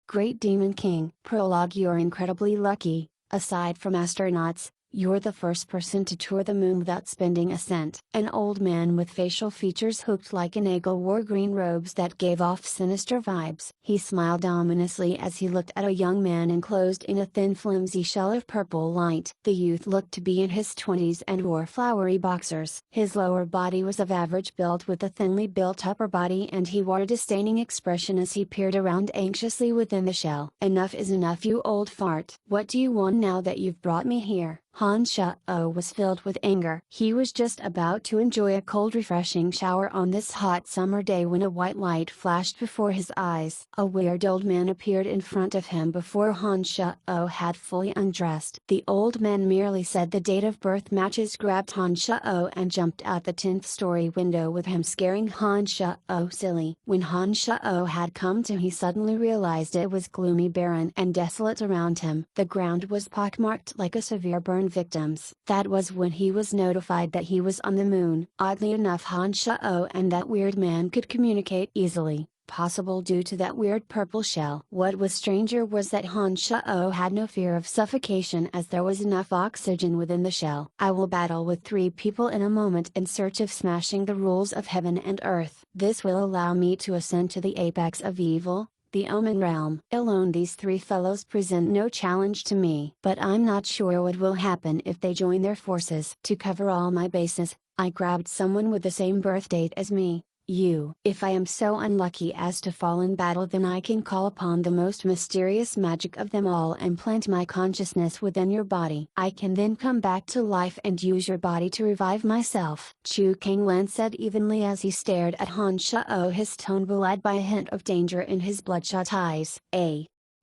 Great Demon King. Prologue. You're incredibly lucky, aside from astronauts. You're the first person to tour the moon without spending a cent. An old man with facial features hooked like an eagle wore green robes that gave off sinister vibes. He smiled ominously as he looked at a young man enclosed in a thin flimsy shell of purple light. The youth looked to be in his 20s and wore flowery boxers. His lower body was of average build with a thinly built upper body, and he wore a disdaining expression as he peered around anxiously within the shell. Enough is enough, you old fart. What do you want now that you've brought me here? Han Shuo was filled with anger. He was just about to enjoy a cold refreshing shower on this hot summer day when a white light flashed before his eyes. A weird old man appeared in front of him before Han Shuo had fully undressed. The old man merely said the date of birth matches, grabbed Han Shuo and jumped out the 10th story window with him, scaring Han Shuo silly. When Han Shuo had come to, he suddenly realized it was gloomy, barren and desolate around him. The ground was pockmarked like a severe burn victims. That was when he was notified that he was on the moon. Oddly enough, Han Shuo and that weird man could communicate easily, possible due to that weird purple shell. What was stranger was that Han Shuo had no fear of suffocation, as there was enough oxygen within the shell. I will battle with 3 people in a moment in search of smashing the rules of heaven and earth. This will allow me to ascend to the apex of evil, the Omen realm. Alone these 3 fellows present no challenge to me. But I'm not sure what will happen if they join their forces. To cover all my bases, I grabbed someone with the same birth date as me, you. If I am so unlucky as to fall in battle, then I can call upon the most mysterious magic of them all and plant my consciousness within your body. I can then come back to life and use your body to revive myself. Chu Kanglan said evenly as he stared at Han Shuo, his tone belied by a hint of danger in his bloodshot eyes.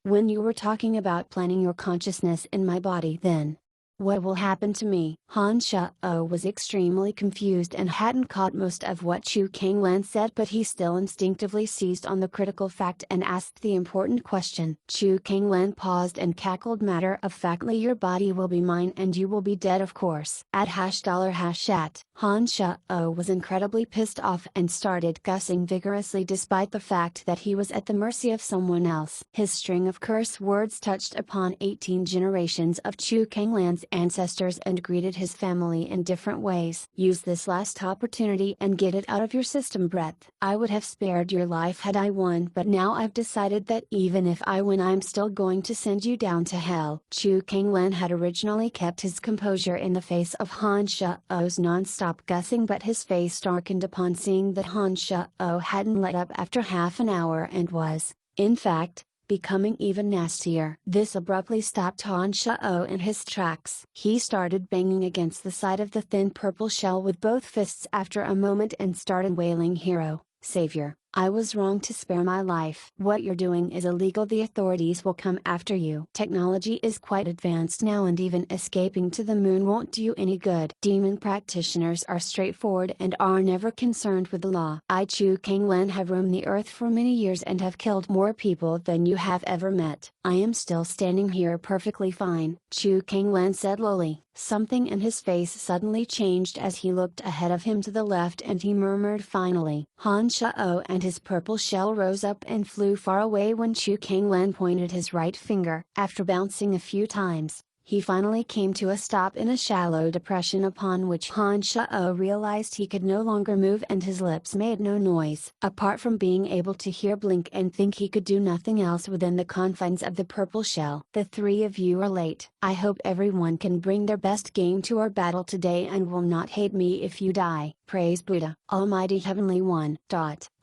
When you were talking about planting your consciousness in my body, then what will happen to me? Han Shuo was extremely confused and hadn't caught most of what Chu Kanglan said, but he still instinctively seized on the critical fact and asked the important question. Chu Kanglan paused and cackled matter-of-factly, your body will be mine and you will be dead, of course. @ $. Han Shuo was incredibly pissed off and started cussing vigorously, despite the fact that he was at the mercy of someone else. His string of curse words touched upon 18 generations of Chu Kanglan's ancestors and greeted his family in different ways. Use this last opportunity and get it out of your system, Brett. I would have spared your life had I won, but now I've decided that even if I win, I'm still going to send you down to hell. Chu Kanglan had originally kept his composure in the face of Han Shuo's non-stop cussing, but his face darkened upon seeing that Han Shuo hadn't let up after half an hour and was, in fact, becoming even nastier. This abruptly stopped Han Shuo in his tracks. He started banging against the side of the thin purple shell with both fists after a moment and started wailing, hero, savior, I was wrong to spare my life. What you're doing is illegal. The authorities will come after you. Technology is quite advanced now, and even escaping to the moon won't do you any good. Demon practitioners are straightforward and are never concerned with the law. I, Chu Kanglan, have roamed the earth for many years and have killed more people than you have ever met. I am still standing here perfectly fine. Chu Kanglan said lowly. Something in his face suddenly changed as he looked ahead of him to the left, and he murmured finally. Han Shuo and his purple shell rose up and flew far away when Chu Kanglan pointed his right finger. After bouncing a few times, he finally came to a stop in a shallow depression upon which Han Shuo realized he could no longer move, and his lips made no noise. Apart from being able to hear, blink and think, he could do nothing else within the confines of the purple shell. The 3 of you are late. I hope everyone can bring their best game to our battle today and will not hate me if you die. Praise Buddha, Almighty Heavenly One.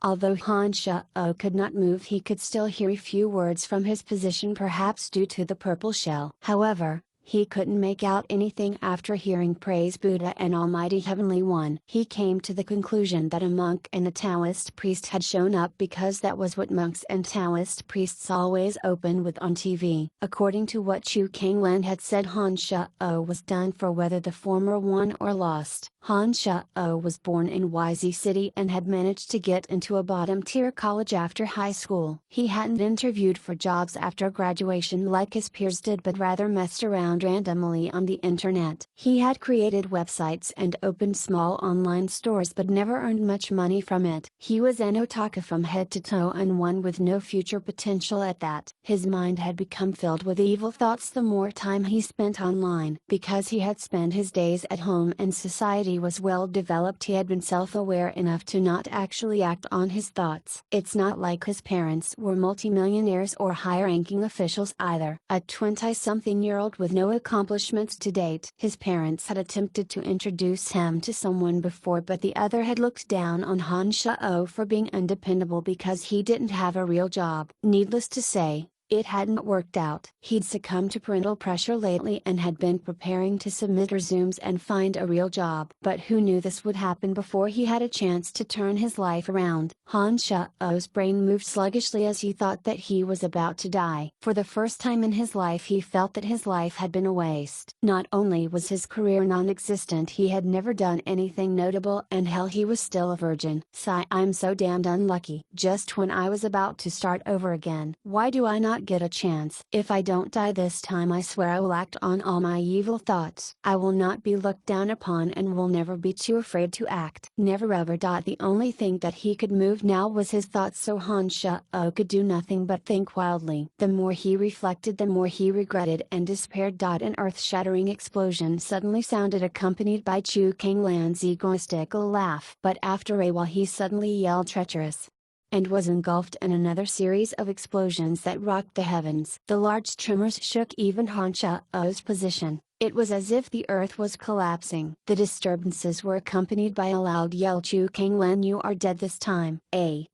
Although Han Shuo could not move, he could still hear a few words from his position, perhaps due to the purple shell. However, he couldn't make out anything after hearing praise Buddha and Almighty Heavenly One. He came to the conclusion that a monk and a Taoist priest had shown up, because that was what monks and Taoist priests always open with on TV. According to what Chu Kanglan had said, Han Shuo was done for whether the former won or lost. Han Shuo was born in YZ City and had managed to get into a bottom-tier college after high school. He hadn't interviewed for jobs after graduation like his peers did, but rather messed around found randomly on the internet. He had created websites and opened small online stores but never earned much money from it. He was an otaku from head to toe and one with no future potential at that. His mind had become filled with evil thoughts the more time he spent online. Because he had spent his days at home and society was well developed, he had been self-aware enough to not actually act on his thoughts. It's not like his parents were multimillionaires or high-ranking officials either. A 20-something-year-old with no accomplishments to date. His parents had attempted to introduce him to someone before, but the other had looked down on Han Shao for being undependable because he didn't have a real job. Needless to say, it hadn't worked out. He'd succumbed to parental pressure lately and had been preparing to submit resumes and find a real job. But who knew this would happen before he had a chance to turn his life around? Han Shao's brain moved sluggishly as he thought that he was about to die. For the first time in his life he felt that his life had been a waste. Not only was his career non-existent, he had never done anything notable, and hell, he was still a virgin. Sigh, I'm so damned unlucky. Just when I was about to start over again. Why do I not get a chance? If I don't die this time, I swear I will act on all my evil thoughts. I will not be looked down upon and will never be too afraid to act. Never ever. The only thing that he could move now was his thoughts, so Han Shao could do nothing but think wildly. The more he reflected, the more he regretted and despaired. An earth-shattering explosion suddenly sounded, accompanied by Chu Kanglan's egoistical laugh. But after a while he suddenly yelled treacherous, and was engulfed in another series of explosions that rocked the heavens. The large tremors shook even Han Shao's position. It was as if the earth was collapsing. The disturbances were accompanied by a loud yell. Chu Kanglan, you are dead this time.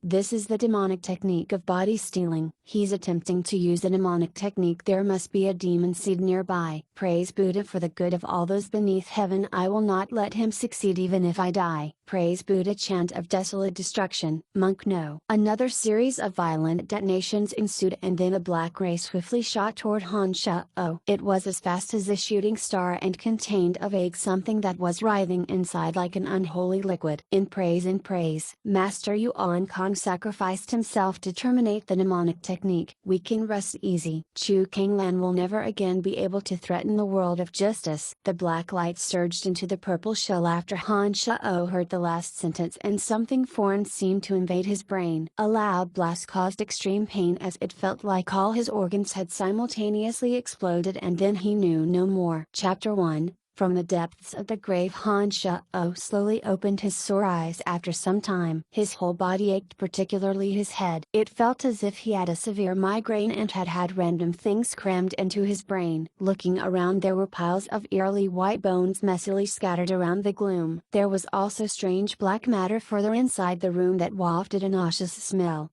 This is the demonic technique of body stealing. He's attempting to use the demonic technique. There must be a demon seed nearby. Praise Buddha for the good of all those beneath heaven. I will not let him succeed even if I die. Praise Buddha. Chant of desolate destruction. Monk, no. Another series of violent detonations ensued, and then a black ray swiftly shot toward Han Shao. It was as fast as a shooting star and contained a vague something that was writhing inside like an unholy liquid. In praise, Master Yuan Kong sacrificed himself to terminate the demonic technique. We can rest easy. Chu Kanglan will never again be able to threaten the world of justice. The black light surged into the purple shell after Han Shao heard the last sentence, and something foreign seemed to invade his brain. A loud blast caused extreme pain as it felt like all his organs had simultaneously exploded, and then he knew no more. Chapter 1. From the depths of the grave, Han Shao slowly opened his sore eyes after some time. His whole body ached, particularly his head. It felt as if he had a severe migraine and had had random things crammed into his brain. Looking around, there were piles of eerily white bones messily scattered around the gloom. There was also strange black matter further inside the room that wafted a nauseous smell.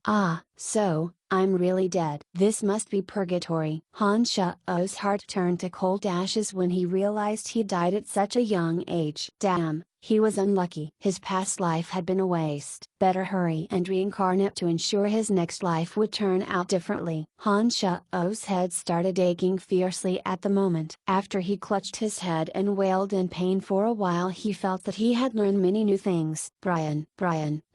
So, I'm really dead. This must be purgatory. Han Shao's heart turned to cold ashes when he realized he died at such a young age. Damn, he was unlucky. His past life had been a waste. Better hurry and reincarnate to ensure his next life would turn out differently. Han Shao's head started aching fiercely at the moment. After he clutched his head and wailed in pain for a while, he felt that he had learned many new things. Brian,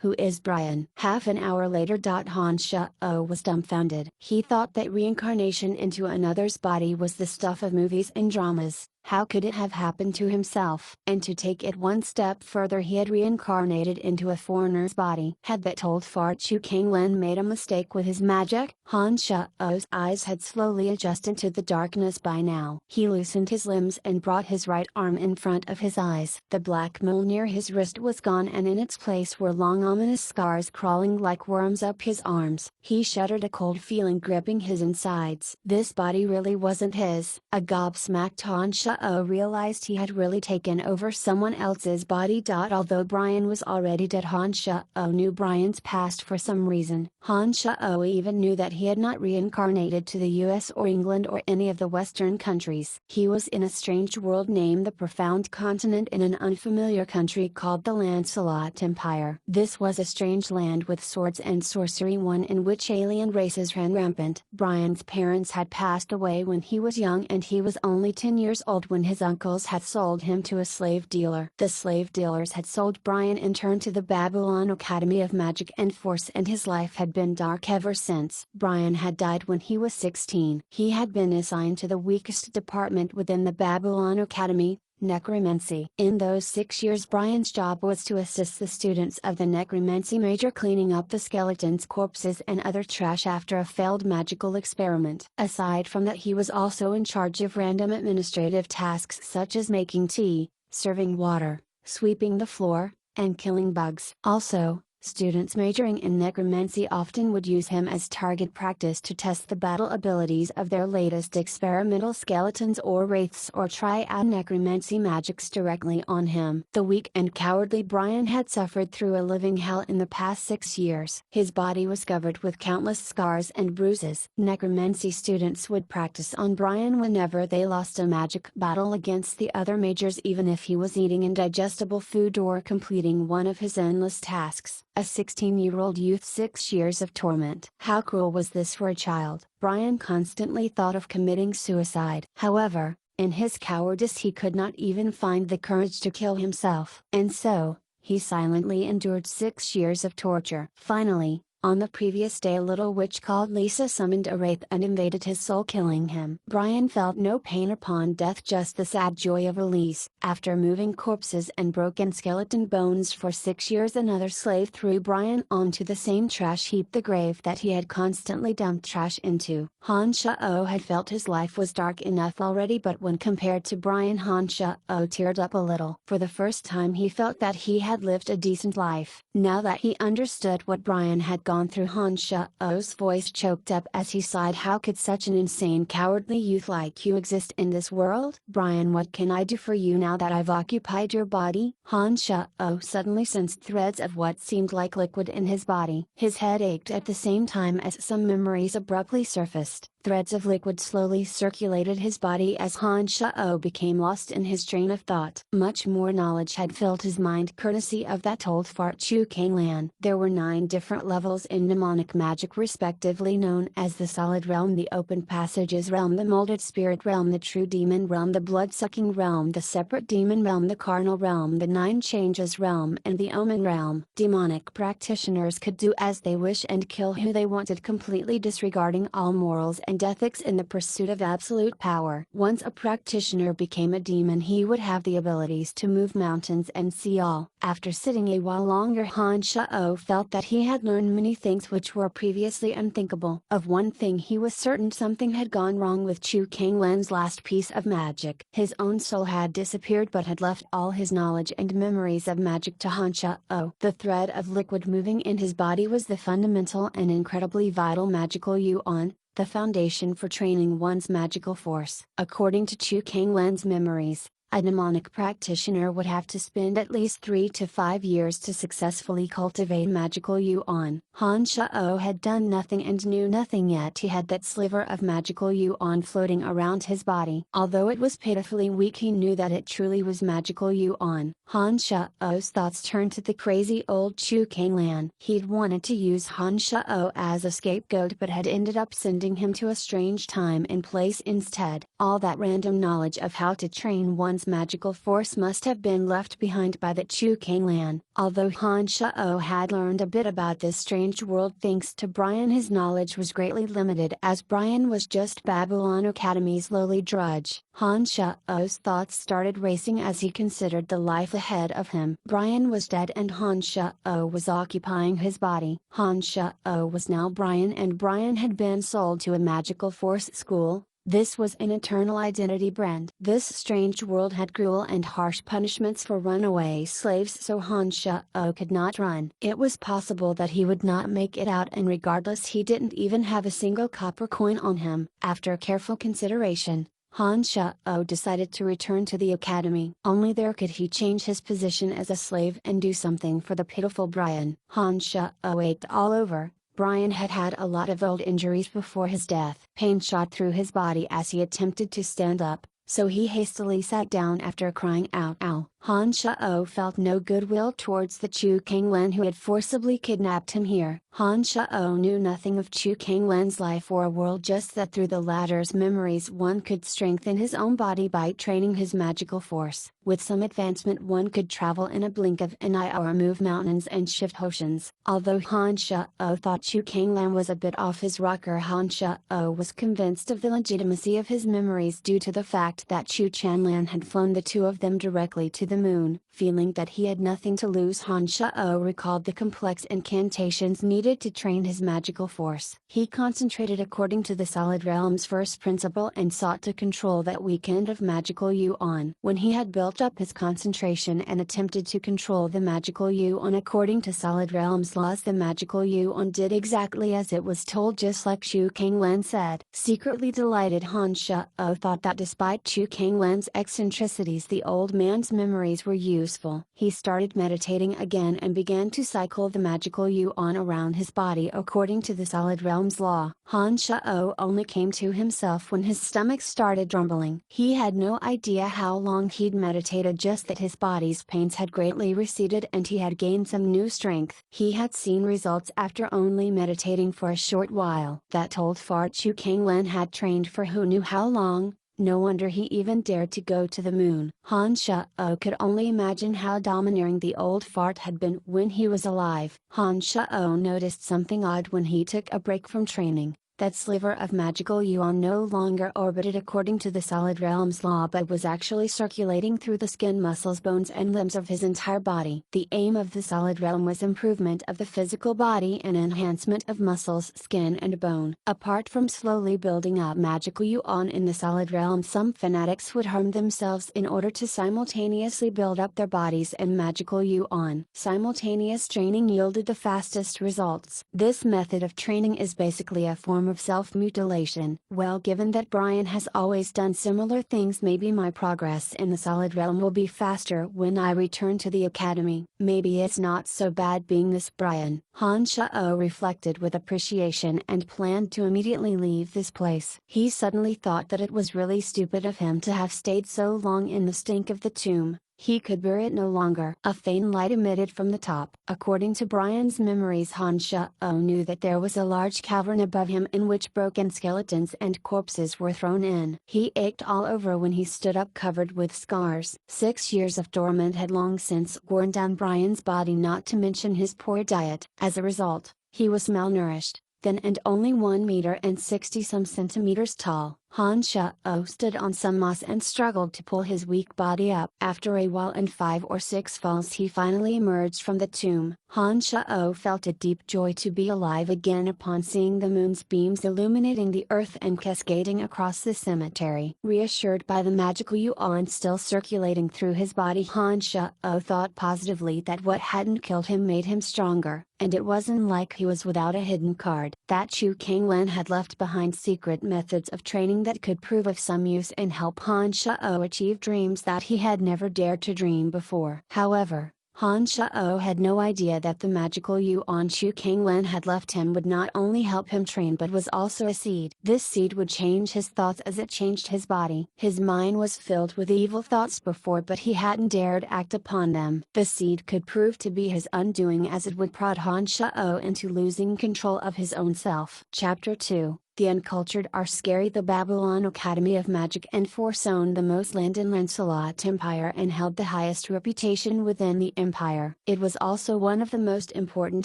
who is Brian? Half an hour later, Han Shao was dumbfounded. He thought that reincarnation into another's body was the stuff of movies and dramas. How could it have happened to himself? And to take it one step further, he had reincarnated into a foreigner's body. Had that told far Chu Kanglan made a mistake with his magic? Han Shao's eyes had slowly adjusted to the darkness by now. He loosened his limbs and brought his right arm in front of his eyes. The black mole near his wrist was gone, and in its place were long ominous scars crawling like worms up his arms. He shuddered, a cold feeling gripping his insides. This body really wasn't his. A gobsmacked Han Shao realized he had really taken over someone else's body. Although Brian was already dead, Han Shao knew Brian's past for some reason. Han Shao even knew that he had not reincarnated to the US or England or any of the Western countries. He was in a strange world named the Profound Continent, in an unfamiliar country called the Lancelot Empire. This was a strange land with swords and sorcery, one in which alien races ran rampant. Brian's parents had passed away when he was young, and he was only 10 years old when his uncles had sold him to a slave dealer. The slave dealers had sold Brian in turn to the Babylon Academy of Magic and Force, and his life had been dark ever since. Brian had died when he was 16. He had been assigned to the weakest department within the Babylon Academy, necromancy. In those 6 years, Brian's job was to assist the students of the necromancy major cleaning up the skeletons, corpses and other trash after a failed magical experiment. Aside from that, he was also in charge of random administrative tasks such as making tea, serving water, sweeping the floor, and killing bugs. Also, students majoring in necromancy often would use him as target practice to test the battle abilities of their latest experimental skeletons or wraiths, or try out necromancy magics directly on him. The weak and cowardly Brian had suffered through a living hell in the past 6 years. His body was covered with countless scars and bruises. Necromancy students would practice on Brian whenever they lost a magic battle against the other majors, even if he was eating indigestible food or completing one of his endless tasks. A 16-year-old youth, 6 years of torment. How cruel was this for a child? Brian constantly thought of committing suicide. However, in his cowardice he could not even find the courage to kill himself. And so, he silently endured 6 years of torture. Finally, on the previous day, a little witch called Lisa summoned a wraith and invaded his soul, killing him. Brian felt no pain upon death, just the sad joy of release. After moving corpses and broken skeleton bones for 6 years, another slave threw Brian onto the same trash heap, the grave that he had constantly dumped trash into. Han Shao had felt his life was dark enough already, but when compared to Brian, Han Shao teared up a little. For the first time he felt that he had lived a decent life. Now that he understood what Brian had gone through, Han Shao's voice choked up as he sighed. How could such an insane, cowardly youth like you exist in this world? Brian, what can I do for you now that I've occupied your body? Han Shao suddenly sensed threads of what seemed like liquid in his body. His head ached at the same time as some memories abruptly surfaced. Threads of liquid slowly circulated his body as Han Shao became lost in his train of thought. Much more knowledge had filled his mind courtesy of that old fart Chu Kanglan. There were 9 different levels in mnemonic magic, respectively known as the Solid Realm, the Open Passages Realm, the Molded Spirit Realm, the True Demon Realm, the Blood-Sucking Realm, the Separate Demon Realm, the Carnal Realm, the 9 Changes Realm, and the Omen Realm. Demonic practitioners could do as they wish and kill who they wanted, completely disregarding all morals and ethics in the pursuit of absolute power. Once a practitioner became a demon, he would have the abilities to move mountains and see all. After sitting a while longer, Han Shao felt that he had learned many things which were previously unthinkable. Of one thing he was certain: something had gone wrong with Chu Kanglan's last piece of magic. His own soul had disappeared but had left all his knowledge and memories of magic to Han Shao. The thread of liquid moving in his body was the fundamental and incredibly vital magical yuan, the foundation for training one's magical force. According to Chu Kanglan's memories, a mnemonic practitioner would have to spend at least 3 to 5 years to successfully cultivate magical yuan. Han Shao had done nothing and knew nothing, yet he had that sliver of magical yuan floating around his body. Although it was pitifully weak, he knew that it truly was magical yuan. Han Shao's thoughts turned to the crazy old Chu Kanglan. He'd wanted to use Han Shao as a scapegoat but had ended up sending him to a strange time and place instead. All that random knowledge of how to train one's magical force must have been left behind by the Chu Kanglan. Although Han Shao had learned a bit about this strange world thanks to Brian, his knowledge was greatly limited, as Brian was just Babylon Academy's lowly drudge. Han Shao's thoughts started racing as he considered the life ahead of him. Brian was dead and Han Shao was occupying his body. Han Shao was now Brian, and Brian had been sold to a magical force school. This was an eternal identity brand. This strange world had cruel and harsh punishments for runaway slaves, so Han Shao could not run. It was possible that he would not make it out, and regardless, he didn't even have a single copper coin on him. After careful consideration, Han Shao decided to return to the academy. Only there could he change his position as a slave and do something for the pitiful Brian. Han Shao ached all over. Brian had had a lot of old injuries before his death. Pain shot through his body as he attempted to stand up, so he hastily sat down after crying out, "Ow!" Han Shao felt no goodwill towards the Chu Kanglen who had forcibly kidnapped him here. Han Shao knew nothing of Chu Kanglen's life or world, just that through the latter's memories one could strengthen his own body by training his magical force. With some advancement one could travel in a blink of an eye or move mountains and shift oceans. Although Han Shao thought Chu Kanglen was a bit off his rocker, Han Shao was convinced of the legitimacy of his memories due to the fact that Chu Chanlan had flown the two of them directly to the moon. Feeling that he had nothing to lose, Han Shao recalled the complex incantations needed to train his magical force. He concentrated according to the Solid Realm's first principle and sought to control that weekend of magical yuan. When he had built up his concentration and attempted to control the magical yuan according to Solid Realm's laws, the magical yuan did exactly as it was told, just like Chu Kanglen said. Secretly delighted, Han Shao thought that despite Chu Kanglen's eccentricities the old man's memories were useful. He started meditating again and began to cycle the magical yuan around his body according to the Solid Realm's law. Han Shao only came to himself when his stomach started rumbling. He had no idea how long he'd meditated, just that his body's pains had greatly receded and he had gained some new strength. He had seen results after only meditating for a short while. That old fart Chu Kanglen had trained for who knew how long. No wonder he even dared to go to the moon. Han Shao could only imagine how domineering the old fart had been when he was alive. Han Shao noticed something odd when he took a break from training. That sliver of magical yuan no longer orbited according to the Solid Realm's law, but was actually circulating through the skin, muscles, bones and limbs of his entire body. The aim of the Solid Realm was improvement of the physical body and enhancement of muscles, skin and bone. Apart from slowly building up magical yuan in the Solid Realm, some fanatics would harm themselves in order to simultaneously build up their bodies and magical yuan. Simultaneous training yielded the fastest results. This method of training is basically a form of self-mutilation. Well, given that Brian has always done similar things, maybe my progress in the Solid Realm will be faster when I return to the academy. Maybe it's not so bad being this Brian. Han Shao reflected with appreciation and planned to immediately leave this place. He suddenly thought that it was really stupid of him to have stayed so long in the stink of the tomb. He could bear it no longer. A faint light emitted from the top. According to Brian's memories, Han Shao knew that there was a large cavern above him in which broken skeletons and corpses were thrown in. He ached all over when he stood up, covered with scars. 6 years of torment had long since worn down Brian's body, not to mention his poor diet. As a result, he was malnourished, thin and only 1 meter and 60 some centimeters tall. Han Shao stood on some moss and struggled to pull his weak body up. After a while and 5 or 6 falls, he finally emerged from the tomb. Han Shao felt a deep joy to be alive again upon seeing the moon's beams illuminating the earth and cascading across the cemetery. Reassured by the magical yuan still circulating through his body, Han Shao thought positively that what hadn't killed him made him stronger, and it wasn't like he was without a hidden card. That Chu Kanglen had left behind secret methods of training that could prove of some use and help Han Shao achieve dreams that he had never dared to dream before. However, Han Shao had no idea that the magical yuan Chu Kanglen had left him would not only help him train but was also a seed. This seed would change his thoughts as it changed his body. His mind was filled with evil thoughts before, but he hadn't dared act upon them. The seed could prove to be his undoing, as it would prod Han Shao into losing control of his own self. Chapter 2. The uncultured are scary. The Babylon Academy of Magic and Force owned the most land in Lancelot Empire and held the highest reputation within the empire. It was also one of the most important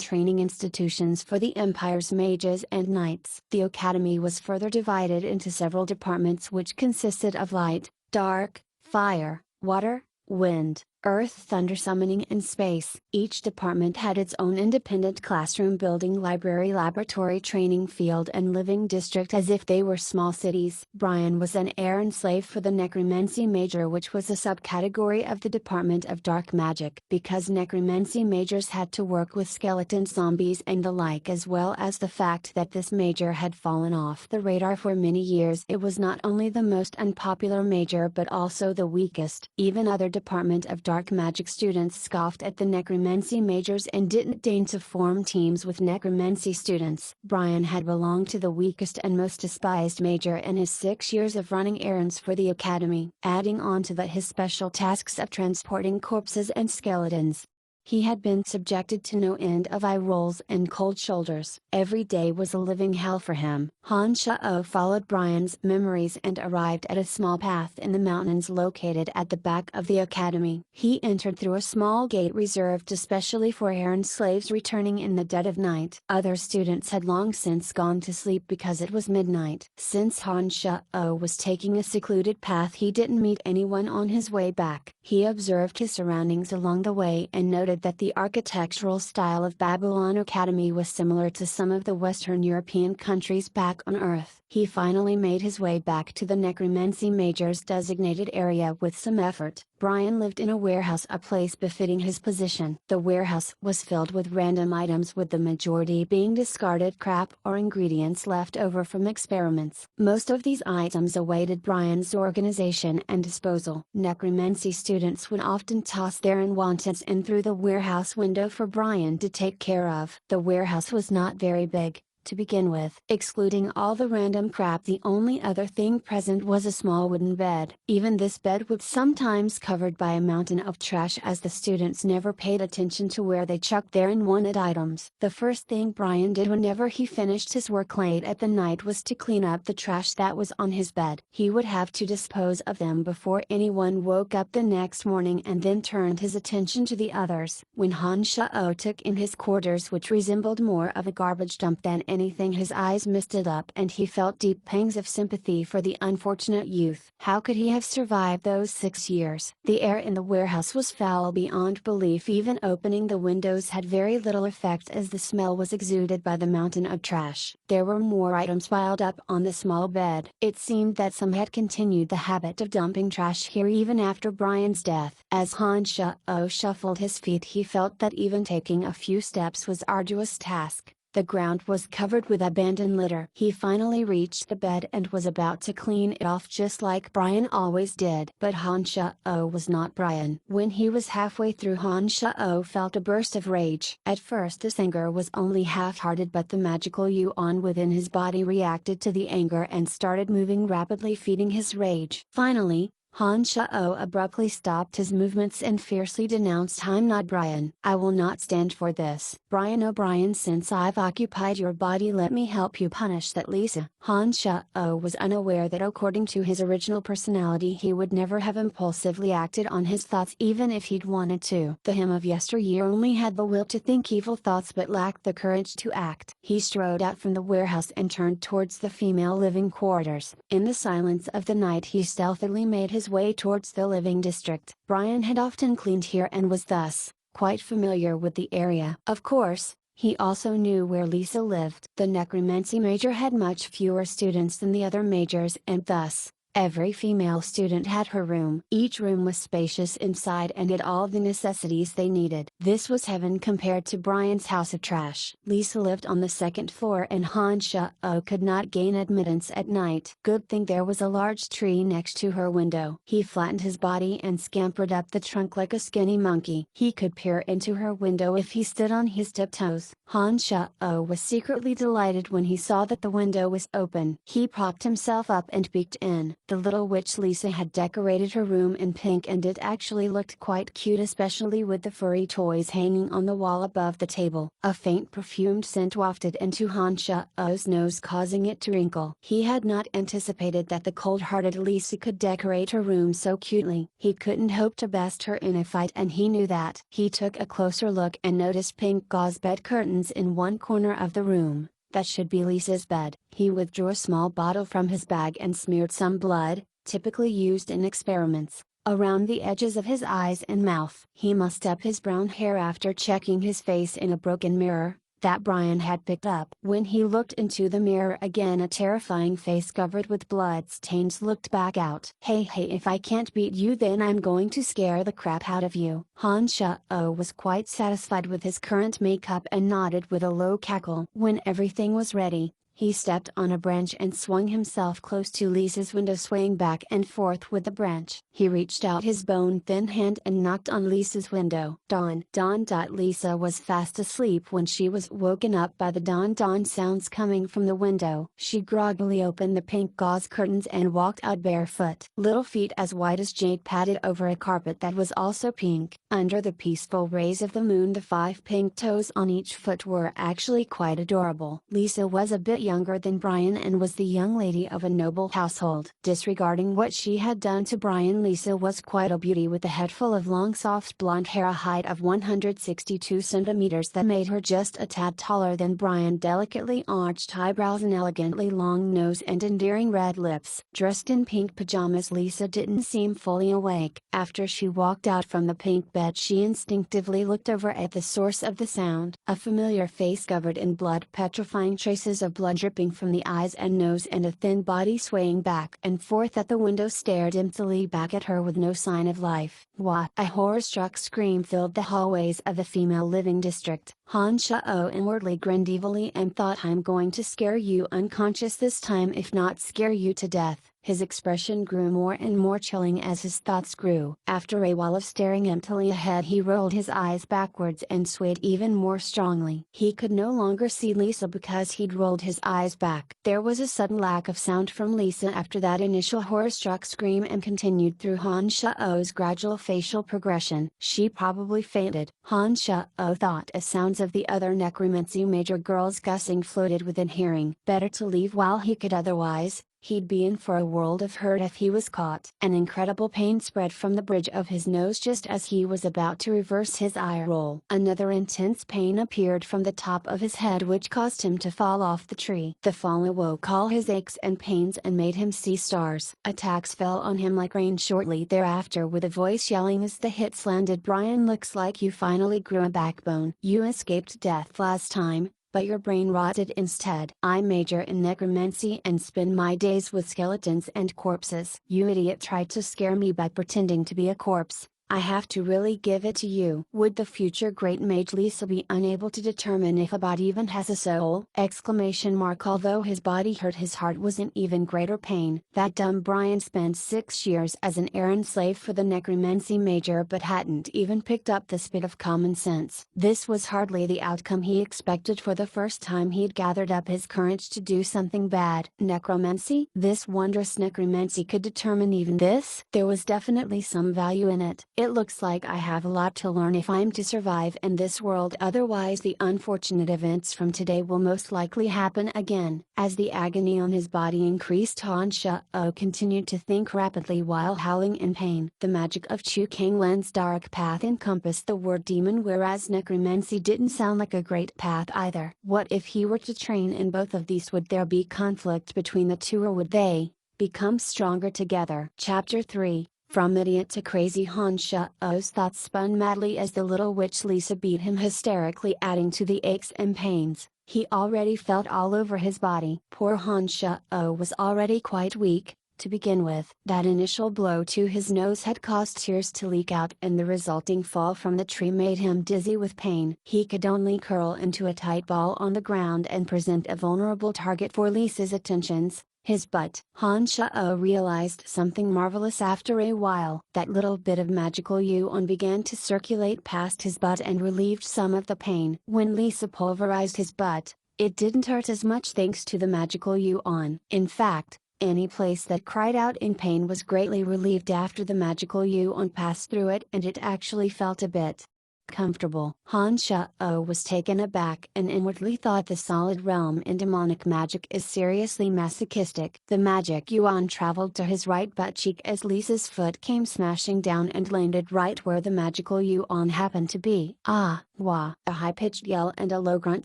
training institutions for the empire's mages and knights. The academy was further divided into several departments which consisted of light, dark, fire, water, wind, earth, thunder, summoning and space. Each department had its own independent classroom, building, library, laboratory, training field and living district as if they were small cities. Brian was an errand slave for the necromancy major, which was a subcategory of the Department of Dark Magic. Because necromancy majors had to work with skeleton zombies and the like, as well as the fact that this major had fallen off the radar for many years, it was not only the most unpopular major but also the weakest. Even other Department of Dark dark magic students scoffed at the necromancy majors and didn't deign to form teams with necromancy students. Brian had belonged to the weakest and most despised major in his 6 years of running errands for the academy, adding on to that his special tasks of transporting corpses and skeletons. He had been subjected to no end of eye rolls and cold shoulders. Every day was a living hell for him. Han Shao followed Brian's memories and arrived at a small path in the mountains located at the back of the academy. He entered through a small gate reserved especially for errand slaves returning in the dead of night. Other students had long since gone to sleep because it was midnight. Since Han Shao was taking a secluded path, he didn't meet anyone on his way back. He observed his surroundings along the way and noted that the architectural style of Babylon Academy was similar to some of the Western European countries back on Earth. He finally made his way back to the necromancy major's designated area with some effort. Brian lived in a warehouse, a place befitting his position. The warehouse was filled with random items, with the majority being discarded crap or ingredients left over from experiments. Most of these items awaited Brian's organization and disposal. Necromancy students would often toss their unwanteds in through the warehouse window for Brian to take care of. The warehouse was not very big, to begin with. Excluding all the random crap, the only other thing present was a small wooden bed. Even this bed was sometimes covered by a mountain of trash, as the students never paid attention to where they chucked their unwanted items. The first thing Brian did whenever he finished his work late at the night was to clean up the trash that was on his bed. He would have to dispose of them before anyone woke up the next morning, and then turned his attention to the others. When Han Shao took in his quarters, which resembled more of a garbage dump than anything, his eyes misted up and he felt deep pangs of sympathy for the unfortunate youth. How could he have survived those 6 years? The air in the warehouse was foul beyond belief. Even opening the windows had very little effect, as the smell was exuded by the mountain of trash. There were more items piled up on the small bed. It seemed that some had continued the habit of dumping trash here even after Brian's death. As Han Shao shuffled his feet, he felt that even taking a few steps was an arduous task. The ground was covered with abandoned litter. He finally reached the bed and was about to clean it off just like Brian always did. But Han Shao was not Brian. When he was halfway through, Han Shao felt a burst of rage. At first this anger was only half-hearted, but the magical yuan within his body reacted to the anger and started moving rapidly, feeding his rage. Finally, Han Shao abruptly stopped his movements and fiercely denounced, "I'm not Brian. I will not stand for this. Brian O'Brien, since I've occupied your body, let me help you punish that Lisa." Han Shao was unaware that according to his original personality he would never have impulsively acted on his thoughts even if he'd wanted to. The him of yesteryear only had the will to think evil thoughts but lacked the courage to act. He strode out from the warehouse and turned towards the female living quarters. In the silence of the night he stealthily made his way towards the living district. Brian had often cleaned here and was thus quite familiar with the area. Of course, he also knew where Lisa lived. The necromancy major had much fewer students than the other majors, and thus every female student had her room. Each room was spacious inside and had all the necessities they needed. This was heaven compared to Brian's house of trash. Lisa lived on the second floor and Han Shao could not gain admittance at night. Good thing there was a large tree next to her window. He flattened his body and scampered up the trunk like a skinny monkey. He could peer into her window if he stood on his tiptoes. Han Shao was secretly delighted when he saw that the window was open. He propped himself up and peeked in. The little witch Lisa had decorated her room in pink, and it actually looked quite cute, especially with the furry toys hanging on the wall above the table. A faint perfumed scent wafted into Han Shao's nose, causing it to wrinkle. He had not anticipated that the cold-hearted Lisa could decorate her room so cutely. He couldn't hope to best her in a fight, and he knew that. He took a closer look and noticed pink gauze bed curtains in one corner of the room. That should be Lisa's bed. He withdrew a small bottle from his bag and smeared some blood, typically used in experiments, around the edges of his eyes and mouth. He mussed up his brown hair after checking his face in a broken mirror that Brian had picked up. When he looked into the mirror again, a terrifying face covered with blood stains looked back out. Hey, if I can't beat you, then I'm going to scare the crap out of you." Han Shao was quite satisfied with his current makeup and nodded with a low cackle. When everything was ready, He stepped on a branch and swung himself close to Lisa's window, swaying back and forth with the branch. He reached out his bone-thin hand and knocked on Lisa's window. Dawn. Dawn. Lisa was fast asleep when she was woken up by the dawn sounds coming from the window. She groggily opened the pink gauze curtains and walked out barefoot. Little feet as white as jade padded over a carpet that was also pink. Under the peaceful rays of the moon, the 5 pink toes on each foot were actually quite adorable. Lisa was a bit younger than Brian and was the young lady of a noble household. Disregarding what she had done to Brian, Lisa was quite a beauty with a head full of long soft blonde hair, a height of 162 centimeters that made her just a tad taller than Brian, delicately arched eyebrows, an elegantly long nose and endearing red lips. Dressed in pink pajamas, Lisa didn't seem fully awake. After she walked out from the pink bed, she instinctively looked over at the source of the sound. A familiar face covered in blood, petrifying traces of blood dripping from the eyes and nose, and a thin body swaying back and forth at the window stared emptily back at her with no sign of life. What? A horror-struck scream filled the hallways of the female living district. Han Shao inwardly grinned evilly and thought, "I'm going to scare you unconscious this time, if not scare you to death." His expression grew more and more chilling as his thoughts grew. After a while of staring emptily ahead, he rolled his eyes backwards and swayed even more strongly. He could no longer see Lisa because he'd rolled his eyes back. There was a sudden lack of sound from Lisa after that initial horror-struck scream, and continued through Han Shao's gradual facial progression. She probably fainted, Han Shao thought, as sounds of the other necromancy major girls guessing floated within hearing. Better to leave while he could, otherwise he'd be in for a world of hurt if he was caught. An incredible pain spread from the bridge of his nose just as he was about to reverse his eye roll. Another intense pain appeared from the top of his head, which caused him to fall off the tree. The fall awoke all his aches and pains and made him see stars. Attacks fell on him like rain shortly thereafter, with a voice yelling as the hits landed, "Brian, looks like you finally grew a backbone. You escaped death last time, but your brain rotted instead. I major in necromancy and spend my days with skeletons and corpses. You idiot tried to scare me by pretending to be a corpse. I have to really give it to you." Would the future great mage Lisa be unable to determine if a body even has a soul? Although his body hurt, his heart was in even greater pain. That dumb Brian spent 6 years as an errand slave for the necromancy major, but hadn't even picked up this bit of common sense. This was hardly the outcome he expected. For the first time he'd gathered up his courage to do something bad. Necromancy? This wondrous necromancy could determine even this? There was definitely some value in it. It looks like I have a lot to learn if I'm to survive in this world, otherwise the unfortunate events from today will most likely happen again. As the agony on his body increased, Han Shao continued to think rapidly while howling in pain. The magic of Chu Kanglen's dark path encompassed the word demon, whereas necromancy didn't sound like a great path either. What if he were to train in both of these? Would there be conflict between the two, or would they become stronger together? Chapter 3. From idiot to crazy. Han Shao's thoughts spun madly as the little witch Lisa beat him hysterically, adding to the aches and pains he already felt all over his body. Poor Han Shao was already quite weak, to begin with. That initial blow to his nose had caused tears to leak out, and the resulting fall from the tree made him dizzy with pain. He could only curl into a tight ball on the ground and present a vulnerable target for Lisa's attentions. His butt. Han Shao realized something marvelous after a while. That little bit of magical yuan began to circulate past his butt and relieved some of the pain. When Lisa pulverized his butt, it didn't hurt as much thanks to the magical yuan. In fact, any place that cried out in pain was greatly relieved after the magical yuan passed through it, and it actually felt a bit comfortable. Han Shao was taken aback and inwardly thought, the solid realm in demonic magic is seriously masochistic. The magic yuan traveled to his right butt cheek as Lisa's foot came smashing down and landed right where the magical yuan happened to be. Ah, wah! A high-pitched yell and a low grunt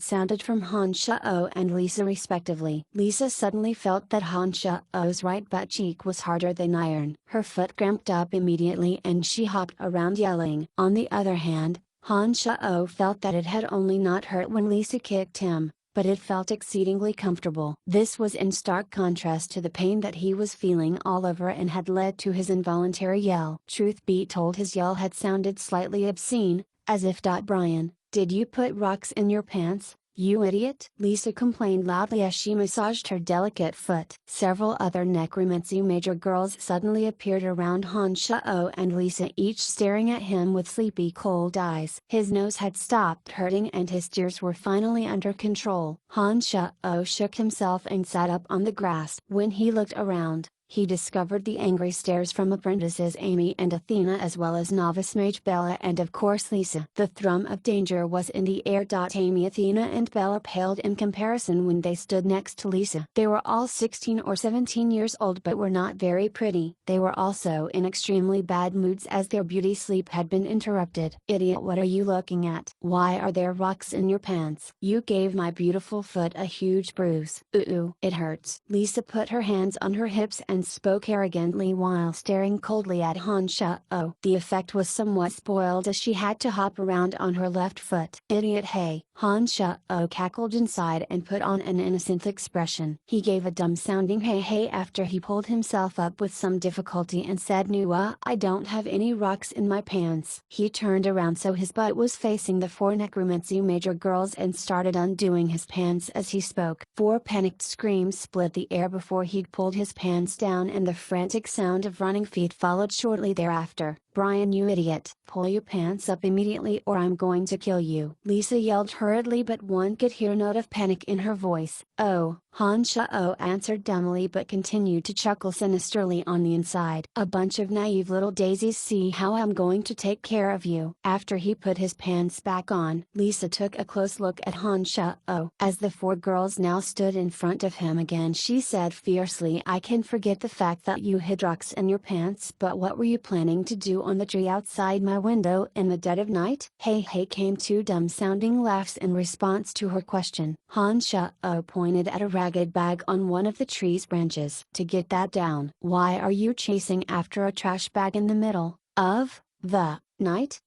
sounded from Han Shao and Lisa respectively. Lisa suddenly felt that Han Shao's right butt cheek was harder than iron. Her foot cramped up immediately and she hopped around yelling. On the other hand, Han Shao felt that it had only not hurt when Lisa kicked him, but it felt exceedingly comfortable. This was in stark contrast to the pain that he was feeling all over and had led to his involuntary yell. Truth be told, his yell had sounded slightly obscene, as if, "Brian, did you put rocks in your pants? You idiot! Lisa complained loudly as she massaged her delicate foot. Several other necromancy major girls suddenly appeared around Han Shao and Lisa, each staring at him with sleepy cold eyes. His nose had stopped hurting and his tears were finally under control. Han Shao shook himself and sat up on the grass. When he looked around, he discovered the angry stares from apprentices Amy and Athena, as well as novice mage Bella and of course Lisa. The thrum of danger was in the air. Amy, Athena and Bella paled in comparison when they stood next to Lisa. They were all 16 or 17 years old but were not very pretty. They were also in extremely bad moods as their beauty sleep had been interrupted. Idiot, what are you looking at? Why are there rocks in your pants? You gave my beautiful foot a huge bruise. Ooh, it hurts. Lisa put her hands on her hips and spoke arrogantly while staring coldly at Han Shao. The effect was somewhat spoiled as she had to hop around on her left foot. Idiot, hey! Han Shao cackled inside and put on an innocent expression. He gave a dumb-sounding hey hey after he pulled himself up with some difficulty and said, "No, I don't have any rocks in my pants." He turned around so his butt was facing the four necromancy major girls and started undoing his pants as he spoke. Four panicked screams split the air before he'd pulled his pants down, and the frantic sound of running feet followed shortly thereafter. "Brian, you idiot, pull your pants up immediately or I'm going to kill you!" Lisa yelled hurriedly, but one could hear a note of panic in her voice. "Oh," Han Shao answered dumbly but continued to chuckle sinisterly on the inside. "A bunch of naive little daisies, see how I'm going to take care of you." After he put his pants back on, Lisa took a close look at Han Shao. As the four girls now stood in front of him again, she said fiercely, "I can forget the fact that you hid rocks in your pants, but what were you planning to do on the tree outside my window in the dead of night?" "Hey hey," came two dumb-sounding laughs in response to her question. Han Shao pointed at a ragged bag on one of the tree's branches. "To get that down." "Why are you chasing after a trash bag in the middle of the night?"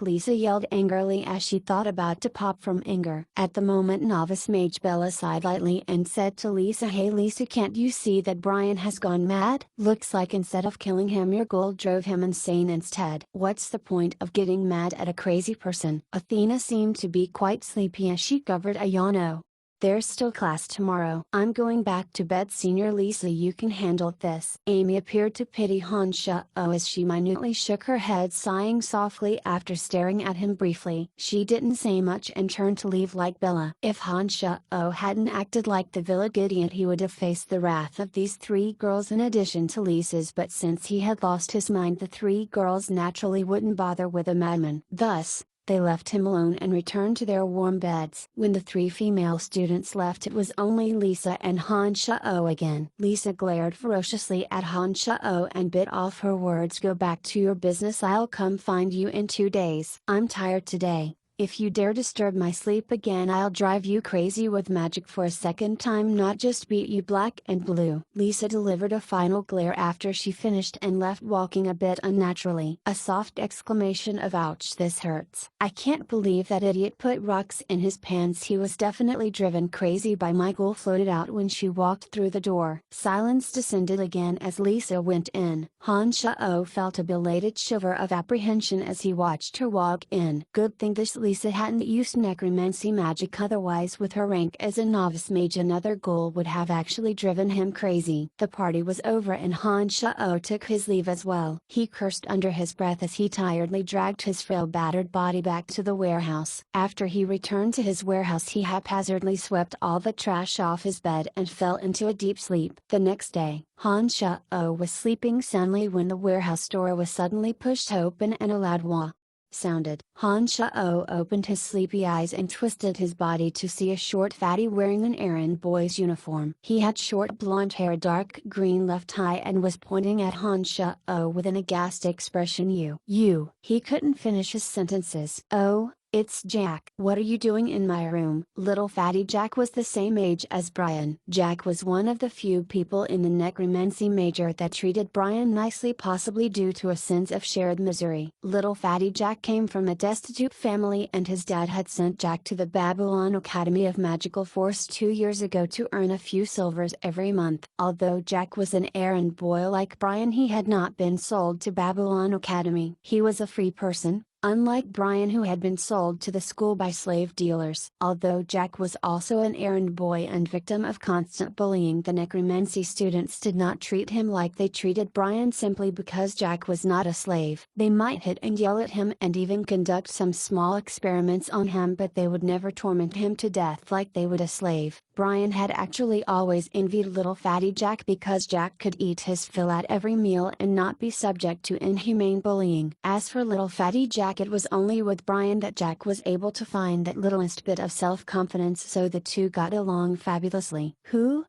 Lisa yelled angrily as she thought about to pop from anger. At the moment, novice mage Bella sighed lightly and said to Lisa, "Hey Lisa, can't you see that Brian has gone mad? Looks like instead of killing him your goal drove him insane instead." "What's the point of getting mad at a crazy person?" Athena seemed to be quite sleepy as she covered a yawn. "Oh, there's still class tomorrow. I'm going back to bed. Senior Lisa, you can handle this." Amy appeared to pity Han Shao as she minutely shook her head, sighing softly after staring at him briefly. She didn't say much and turned to leave like Bella. If Han Shao hadn't acted like the village idiot, he would have faced the wrath of these three girls in addition to Lisa's, but since he had lost his mind, the three girls naturally wouldn't bother with a madman. Thus, they left him alone and returned to their warm beds. When the three female students left, it was only Lisa and Han Shao again. Lisa glared ferociously at Han Shao and bit off her words. "Go back to your business. I'll come find you in 2 days. I'm tired today. If you dare disturb my sleep again, I'll drive you crazy with magic for a second time, not just beat you black and blue." Lisa delivered a final glare after she finished and left, walking a bit unnaturally. A soft exclamation of "Ouch, this hurts. I can't believe that idiot put rocks in his pants. He was definitely driven crazy by Michael," floated out when she walked through the door. Silence descended again as Lisa went in. Han Shao felt a belated shiver of apprehension as he watched her walk in. Good thing this Lisa hadn't used necromancy magic, otherwise with her rank as a novice mage another ghoul would have actually driven him crazy. The party was over and Han Shao took his leave as well. He cursed under his breath as he tiredly dragged his frail battered body back to the warehouse. After he returned to his warehouse, he haphazardly swept all the trash off his bed and fell into a deep sleep. The next day, Han Shao was sleeping soundly when the warehouse door was suddenly pushed open and a loud wah sounded. Han Shao opened his sleepy eyes and twisted his body to see a short fatty wearing an errand boy's uniform. He had short blonde hair, dark green left tie, and was pointing at Han Shao with an aghast expression. You. He couldn't finish his sentences. "Oh, it's Jack." "What are you doing in my room?" Little fatty Jack was the same age as Brian. Jack was one of the few people in the necromancy major that treated Brian nicely, possibly due to a sense of shared misery. Little fatty Jack came from a destitute family and his dad had sent Jack to the Babylon Academy of Magical Force 2 years ago to earn a few silvers every month. Although Jack was an errand boy like Brian, he had not been sold to Babylon Academy. He was a free person, Unlike Brian, who had been sold to the school by slave dealers. Although Jack was also an errand boy and victim of constant bullying, the necromancy students did not treat him like they treated Brian simply because Jack was not a slave. They might hit and yell at him and even conduct some small experiments on him, but they would never torment him to death like they would a slave. Brian had actually always envied little fatty Jack because Jack could eat his fill at every meal and not be subject to inhumane bullying. As for little fatty Jack, it was only with Brian that Jack was able to find that littlest bit of self-confidence, so the two got along fabulously. Who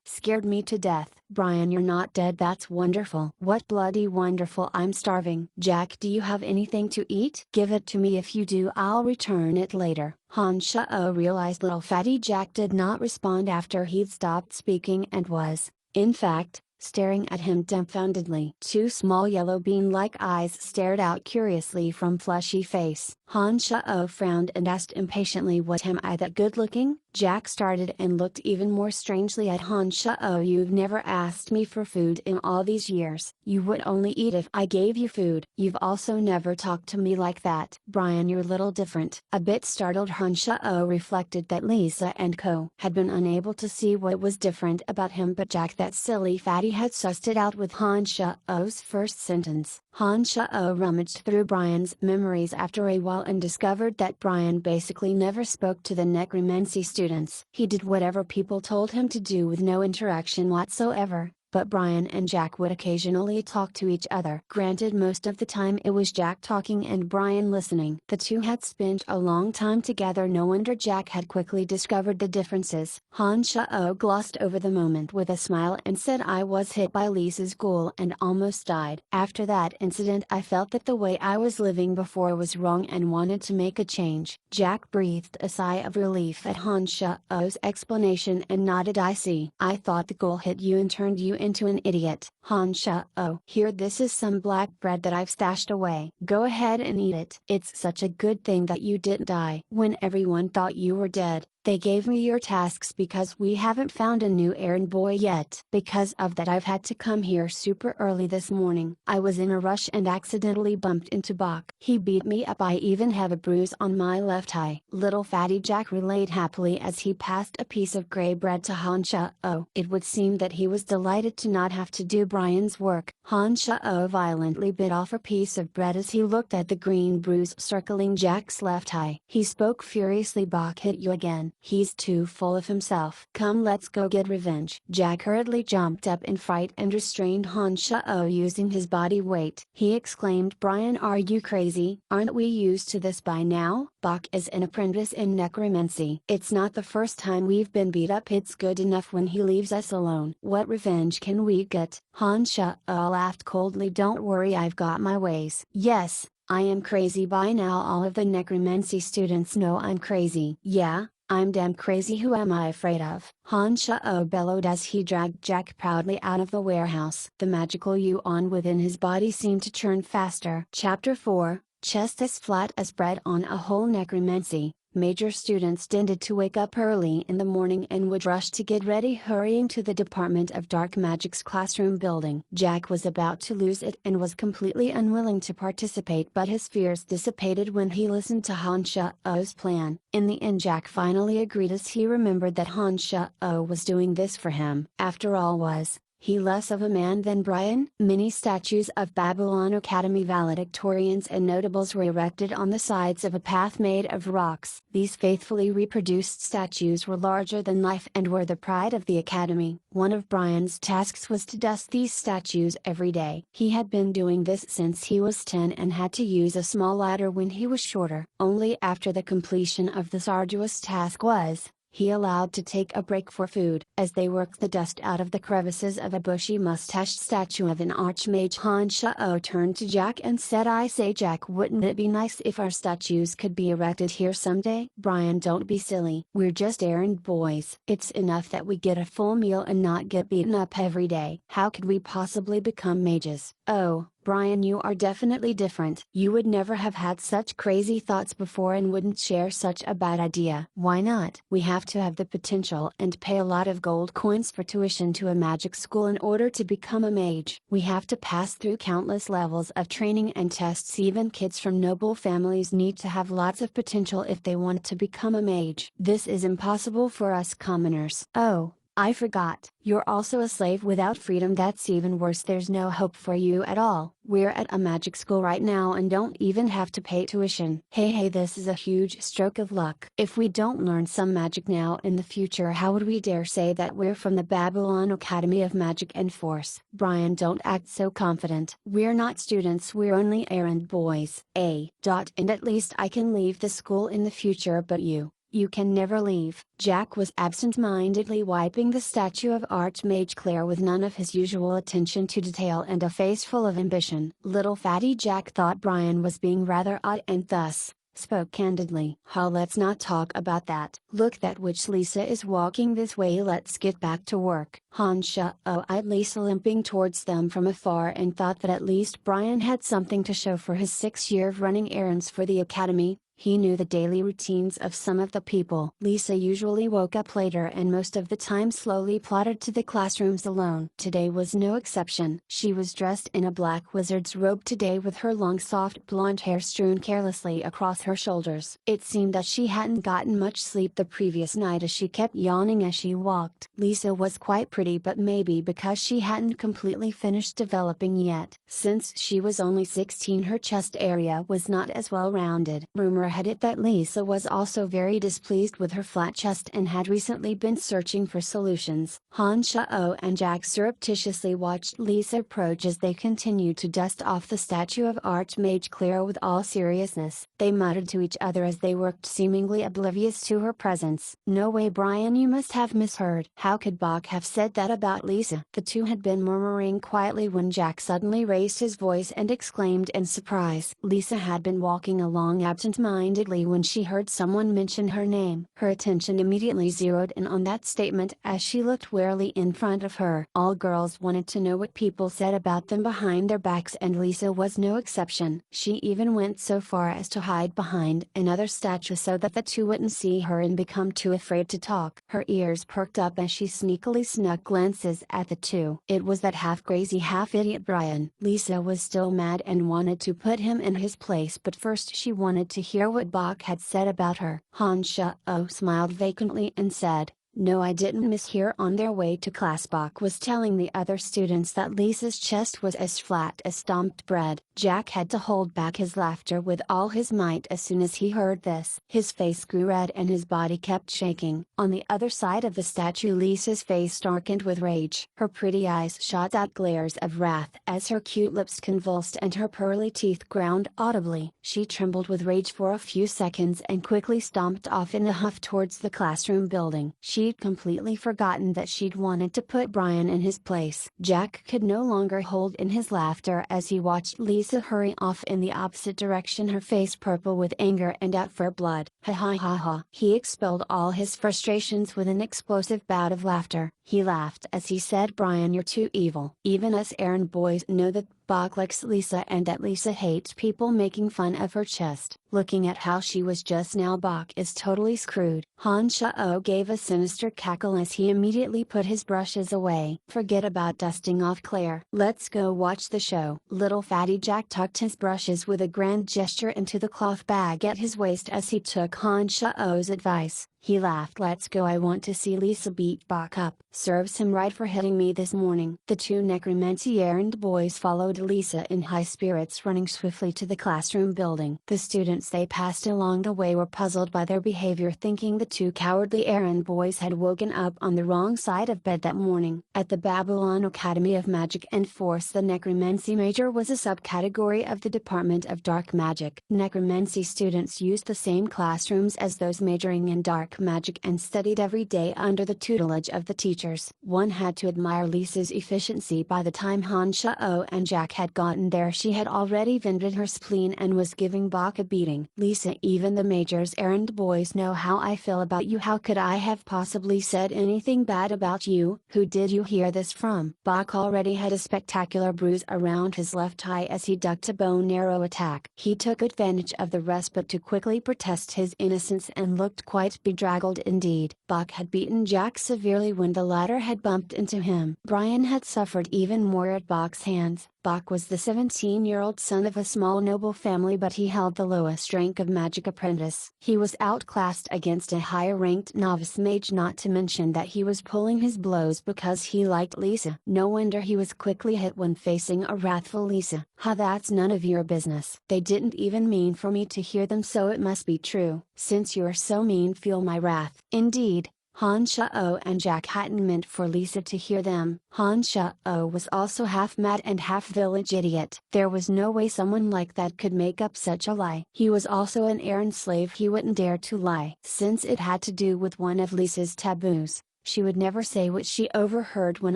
scared me to death? Brian, you're not dead. That's wonderful. What bloody wonderful. I'm starving. Jack, do you have anything to eat? Give it to me. If you do, I'll return it later. Han Shao realized little fatty Jack did not respond after he'd stopped speaking and was, in fact, staring at him dumbfoundedly. Two small yellow bean-like eyes stared out curiously from fleshy face. Han Shao frowned and asked impatiently, "Was am I that good-looking?" Jack started and looked even more strangely at Han Shao. "You've never asked me for food in all these years. You would only eat if I gave you food. You've also never talked to me like that." "Brian, you're a little different." A bit startled, Han Shao reflected that Lisa and Co. had been unable to see what was different about him, but Jack, that silly fatty, had sussed it out with Han Shao's first sentence. Han Shao rummaged through Brian's memories after a while and discovered that Brian basically never spoke to the necromancy students. He did whatever people told him to do with no interaction whatsoever. But Brian and Jack would occasionally talk to each other. Granted, most of the time it was Jack talking and Brian listening. The two had spent a long time together. No wonder Jack had quickly discovered the differences. Han Shao glossed over the moment with a smile and said, "I was hit by Lisa's ghoul and almost died. After that incident, I felt that the way I was living before was wrong and wanted to make a change." Jack breathed a sigh of relief at Han Shao's explanation and nodded. "I see. I thought the ghoul hit you and turned you into an idiot." Han Shao, "Here, this is some black bread that I've stashed away. Go ahead and eat it. It's such a good thing that you didn't die. When everyone thought you were dead, they gave me your tasks because we haven't found a new errand boy yet. Because of that, I've had to come here super early this morning. I was in a rush and accidentally bumped into Bach. He beat me up. I even have a bruise on my left eye." Little fatty Jack relayed happily as he passed a piece of gray bread to Han Shao. It would seem that he was delighted to not have to do Brian's work. Han Shao violently bit off a piece of bread as he looked at the green bruise circling Jack's left eye. He spoke furiously, "Bach hit you again. He's too full of himself. Come, let's go get revenge." Jack hurriedly jumped up in fright and restrained Han Shao using his body weight. He exclaimed, "Brian, are you crazy? Aren't we used to this by now? Bach is an apprentice in necromancy. It's not the first time we've been beat up. It's good enough when he leaves us alone. What revenge can we get?" Han Shao laughed coldly. "Don't worry, I've got my ways." "Yes, I am crazy. By now all of the necromancy students know I'm crazy." "Yeah, I'm damn crazy. Who am I afraid of?" Han Shao bellowed as he dragged Jack proudly out of the warehouse. The magical yuan within his body seemed to churn faster. Chapter 4, Chest as flat as bread on a whole. Necromancy. Major students tended to wake up early in the morning and would rush to get ready, hurrying to the Department of Dark Magic's classroom building. Jack was about to lose it and was completely unwilling to participate, but his fears dissipated when he listened to Han Shao's plan. In the end, Jack finally agreed as he remembered that Han Shao was doing this for him. After all, was he less of a man than Brian? Many statues of Babylon Academy valedictorians and notables were erected on the sides of a path made of rocks. These faithfully reproduced statues were larger than life and were the pride of the Academy. One of Brian's tasks was to dust these statues every day. He had been doing this since he was 10 and had to use a small ladder when he was shorter. Only after the completion of this arduous task was he allowed to take a break for food. As they worked the dust out of the crevices of a bushy mustached statue of an archmage, Han Shao turned to Jack and said, "I say, Jack, wouldn't it be nice if our statues could be erected here someday?" "Brian, don't be silly. We're just errand boys. It's enough that we get a full meal and not get beaten up every day. How could we possibly become mages?" "Oh, Brian, you are definitely different. You would never have had such crazy thoughts before and wouldn't share such a bad idea. Why not? We have to have the potential and pay a lot of gold coins for tuition to a magic school in order to become a mage. We have to pass through countless levels of training and tests. Even kids from noble families need to have lots of potential if they want to become a mage. This is impossible for us commoners. Oh, I forgot. You're also a slave without freedom. That's even worse. There's no hope for you at all. We're at a magic school right now and don't even have to pay tuition. Hey, this is a huge stroke of luck. If we don't learn some magic now in the future, how would we dare say that we're from the Babylon Academy of Magic and Force? Brian, don't act so confident. We're not students, we're only errand boys. And at least I can leave the school in the future, but you can never leave. Jack was absent-mindedly wiping the statue of Archmage Claire with none of his usual attention to detail and a face full of ambition. Little fatty Jack thought Brian was being rather odd and thus spoke candidly. Let's not talk about that. Look, that witch Lisa is walking this way. Let's get back to work. Eyed Lisa limping towards them from afar and thought that at least Brian had something to show for his 6 year of running errands for the academy. He knew the daily routines of some of the people. Lisa usually woke up later and most of the time slowly plodded to the classrooms alone. Today was no exception. She was dressed in a black wizard's robe today with her long soft blonde hair strewn carelessly across her shoulders. It seemed that she hadn't gotten much sleep the previous night as she kept yawning as she walked. Lisa was quite pretty, but maybe because she hadn't completely finished developing yet. Since she was only 16, her chest area was not as well rounded. Rumor had it that Lisa was also very displeased with her flat chest and had recently been searching for solutions. Han Shao and Jack surreptitiously watched Lisa approach as they continued to dust off the statue of Archmage Claire with all seriousness. They muttered to each other as they worked, seemingly oblivious to her presence. No way, Brian, you must have misheard. How could Bach have said that about Lisa? The two had been murmuring quietly when Jack suddenly raised his voice and exclaimed in surprise. Lisa had been walking along absent-mindedly when she heard someone mention her name. Her attention immediately zeroed in on that statement as she looked warily in front of her. All girls wanted to know what people said about them behind their backs, and Lisa was no exception. She even went so far as to hide behind another statue so that the two wouldn't see her and become too afraid to talk. Her ears perked up as she sneakily snuck glances at the two. It was that half-crazy, half-idiot Brian. Lisa was still mad and wanted to put him in his place, but first she wanted to hear what Bach had said about her. Han Shao smiled vacantly and said, "No, I didn't mishear." On their way to class, Bach was telling the other students that Lisa's chest was as flat as stomped bread. Jack had to hold back his laughter with all his might as soon as he heard this. His face grew red and his body kept shaking. On the other side of the statue, Lisa's face darkened with rage. Her pretty eyes shot out glares of wrath as her cute lips convulsed and her pearly teeth ground audibly. She trembled with rage for a few seconds and quickly stomped off in a huff towards the classroom building. She'd completely forgotten that she'd wanted to put Brian in his place. Jack could no longer hold in his laughter as he watched Lisa hurry off in the opposite direction, her face purple with anger and out for blood. Ha. He expelled all his frustrations with an explosive bout of laughter. He laughed as he said, "Brian, you're too evil. Even us errand boys know that Bach likes Lisa and that Lisa hates people making fun of her chest. Looking at how she was just now, Bach is totally screwed." Han Shao gave a sinister cackle as he immediately put his brushes away. "Forget about dusting off Claire. Let's go watch the show." Little fatty Jack tucked his brushes with a grand gesture into the cloth bag at his waist as he took Han Shao's advice. He laughed. "Let's go. I want to see Lisa beat Bach up." "Serves him right for hitting me this morning." The two necromancy errand boys followed Lisa in high spirits, running swiftly to the classroom building. The students they passed along the way were puzzled by their behavior, thinking the two cowardly errand boys had woken up on the wrong side of bed that morning. At the Babylon Academy of Magic and Force, the necromancy major was a subcategory of the Department of Dark Magic. Necromancy students used the same classrooms as those majoring in dark dark magic and studied every day under the tutelage of the teachers. One had to admire Lisa's efficiency. By the time Han Shao and Jack had gotten there, she had already vented her spleen and was giving Bach a beating. Lisa, even the major's errand boys know how I feel about you. How could I have possibly said anything bad about you? Who did you hear this from? Bach already had a spectacular bruise around his left eye as he ducked a bone arrow attack. He took advantage of the respite to quickly protest his innocence and looked quite bedraggled indeed. Bach had beaten Jack severely when the latter had bumped into him. Brian had suffered even more at Bach's hands. Bach was the 17-year-old son of a small noble family, but he held the lowest rank of magic apprentice. He was outclassed against a higher-ranked novice mage, not to mention that he was pulling his blows because he liked Lisa. No wonder he was quickly hit when facing a wrathful Lisa. "Ha, that's none of your business. They didn't even mean for me to hear them, so it must be true. Since you're so mean, feel my wrath." Indeed, Han Shao and Jack hadn't meant for Lisa to hear them. Han Shao was also half mad and half village idiot. There was no way someone like that could make up such a lie. He was also an errand slave. He wouldn't dare to lie. Since it had to do with one of Lisa's taboos, she would never say what she overheard when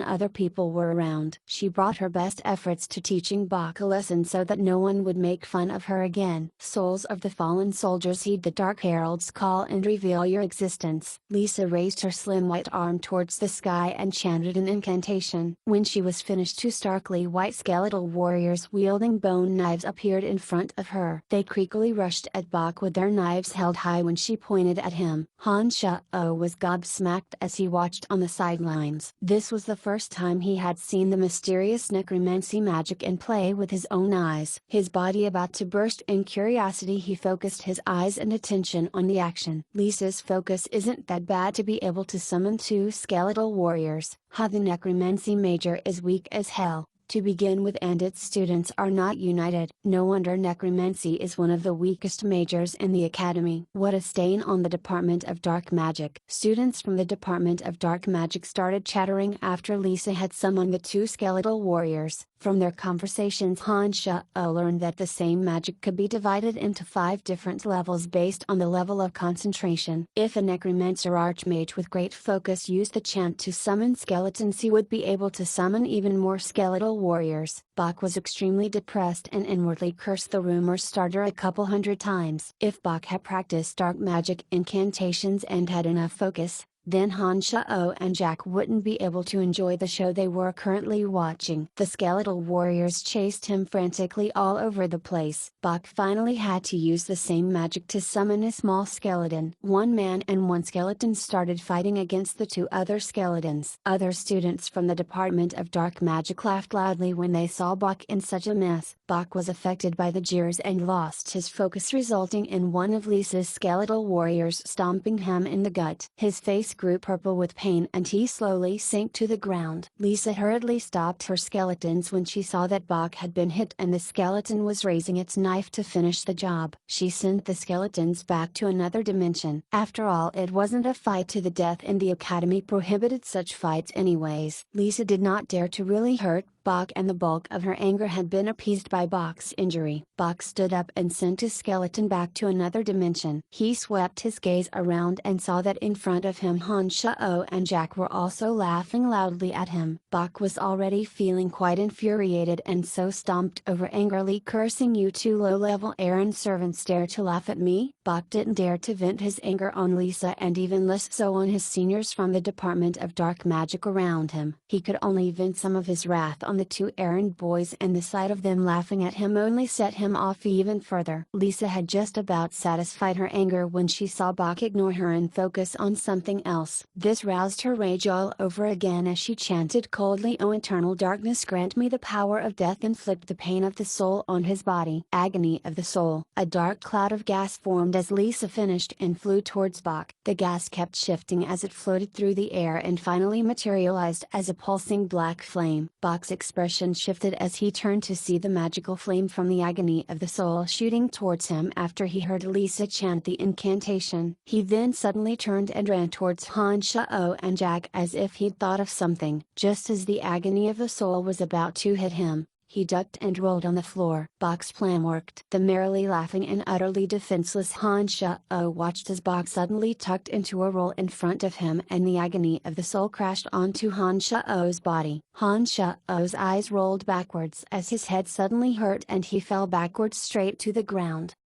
other people were around. She brought her best efforts to teaching Bach a lesson so that no one would make fun of her again. "Souls of the fallen soldiers, heed the Dark Herald's call and reveal your existence." Lisa raised her slim white arm towards the sky and chanted an incantation. When she was finished, two starkly white skeletal warriors wielding bone knives appeared in front of her. They creakily rushed at Bach with their knives held high when she pointed at him. Han Shao was gobsmacked as he watched on the sidelines. This was the first time he had seen the mysterious necromancy magic in play with his own eyes. His body about to burst in curiosity, he focused his eyes and attention on the action. Lisa's focus isn't that bad to be able to summon two skeletal warriors. Ha, the necromancy major is weak as hell to begin with, and its students are not united. No wonder necromancy is one of the weakest majors in the academy. What a stain on the Department of Dark Magic. Students from the Department of Dark Magic started chattering after Lisa had summoned the two skeletal warriors. From their conversations, Han Shao learned that the same magic could be divided into 5 different levels based on the level of concentration. If a necromancer archmage with great focus used the chant to summon skeletons, he would be able to summon even more skeletal warriors. Bach was extremely depressed and inwardly cursed the rumor starter a couple hundred times. If Bach had practiced dark magic incantations and had enough focus, then Han Shao and Jack wouldn't be able to enjoy the show they were currently watching. The skeletal warriors chased him frantically all over the place. Bach finally had to use the same magic to summon a small skeleton. One man and one skeleton started fighting against the two other skeletons. Other students from the Department of Dark Magic laughed loudly when they saw Bach in such a mess. Bach was affected by the jeers and lost his focus, resulting in one of Lisa's skeletal warriors stomping him in the gut. His face grew purple with pain and he slowly sank to the ground. Lisa hurriedly stopped her skeletons when she saw that Bach had been hit and the skeleton was raising its knife to finish the job. She sent the skeletons back to another dimension. After all, it wasn't a fight to the death and the academy prohibited such fights anyways. Lisa did not dare to really hurt Bach, and the bulk of her anger had been appeased by Bach's injury. Bach stood up and sent his skeleton back to another dimension. He swept his gaze around and saw that in front of him Han Shao and Jack were also laughing loudly at him. Bach was already feeling quite infuriated and so stomped over, angrily cursing, "You two low-level errand servants dare to laugh at me?" Bach didn't dare to vent his anger on Lisa, and even less so on his seniors from the Department of Dark Magic around him. He could only vent some of his wrath on the two errand boys, and the sight of them laughing at him only set him off even further. Lisa had just about satisfied her anger when she saw Bach ignore her and focus on something else. This roused her rage all over again as she chanted coldly, "O eternal darkness, grant me the power of death, inflict the pain of the soul on his body." Agony of the soul. A dark cloud of gas formed as Lisa finished and flew towards Bach. The gas kept shifting as it floated through the air and finally materialized as a pulsing black flame. Bach's expression shifted as he turned to see the magical flame from the agony of the soul shooting towards him after he heard Lisa chant the incantation. He then suddenly turned and ran towards Han Shao and Jack as if he'd thought of something. Just as the agony of the soul was about to hit him, He ducked and rolled on the floor. Bok's plan worked. The merrily laughing and utterly defenseless Han Sha-O watched as Bok suddenly tucked into a roll in front of him and the agony of the soul crashed onto Han Sha-O's body. Han Sha-O's eyes rolled backwards as his head suddenly hurt and he fell backwards straight to the ground.